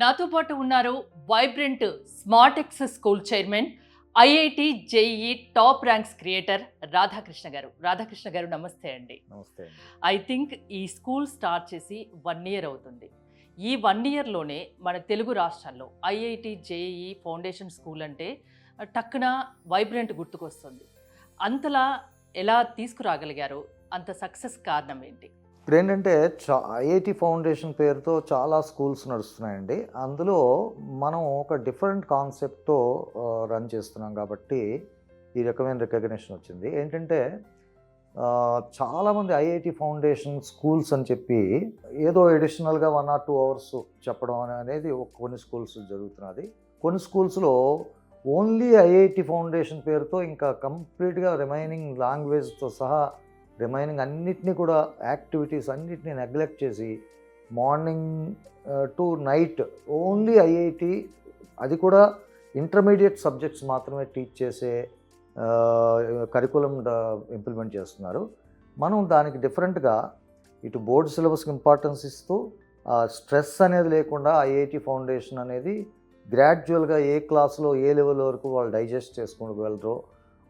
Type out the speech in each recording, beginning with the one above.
నాతో పాటు ఉన్నారు vibrant smart X school chairman, IIT JEE top ranks creator Radhakrishna గారు. రాధాకృష్ణ గారు నమస్తే అండి. నమస్తే. ఐ థింక్ ఈ స్కూల్ స్టార్ట్ చేసి 1 year అవుతుంది. ఈ 1 yearలోనే మన తెలుగు రాష్ట్రాల్లో ఐఐటి జేఈఈ ఫౌండేషన్ స్కూల్ అంటే టక్కున వైబ్రెంట్ గుర్తుకొస్తుంది. అంతలా ఎలా తీసుకురాగలిగారు? అంత సక్సెస్ కారణం ఏంటి? ఇప్పుడు ఏంటంటే ఐఐటి ఫౌండేషన్ పేరుతో చాలా స్కూల్స్ నడుస్తున్నాయండి. అందులో మనం ఒక డిఫరెంట్ కాన్సెప్ట్తో రన్ చేస్తున్నాం కాబట్టి ఈ రకమైన రికగ్నిషన్ వచ్చింది. ఏంటంటే చాలామంది ఐఐటి ఫౌండేషన్ స్కూల్స్ అని చెప్పి ఏదో ఎడిషనల్గా 1 or 2 hours చెప్పడం అనేది కొన్ని స్కూల్స్ జరుగుతున్నది. కొన్ని స్కూల్స్లో ఓన్లీ ఐఐటి ఫౌండేషన్ పేరుతో ఇంకా కంప్లీట్గా రిమైనింగ్ లాంగ్వేజ్తో సహా రిమైనింగ్ అన్నిటినీ కూడా యాక్టివిటీస్ అన్నిటినీ నెగ్లెక్ట్ చేసి morning to night only IIT, అది కూడా ఇంటర్మీడియట్ సబ్జెక్ట్స్ మాత్రమే టీచ్ చేసే కరికులం ఇంప్లిమెంట్ చేస్తున్నారు. మనం దానికి డిఫరెంట్గా ఇటు బోర్డు సిలబస్కి ఇంపార్టెన్స్ ఇస్తూ స్ట్రెస్ అనేది లేకుండా ఐఐటి ఫౌండేషన్ అనేది గ్రాడ్యువల్గా ఏ క్లాస్లో ఏ లెవెల్ వరకు వాళ్ళు డైజెస్ట్ చేసుకోగలరో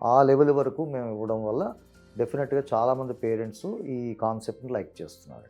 ఆ లెవెల్ వరకు మేము ఇవ్వడం వల్ల డెఫినెట్గా చాలామంది పేరెంట్స్ ఈ కాన్సెప్ట్ని లైక్ చేస్తున్నారు.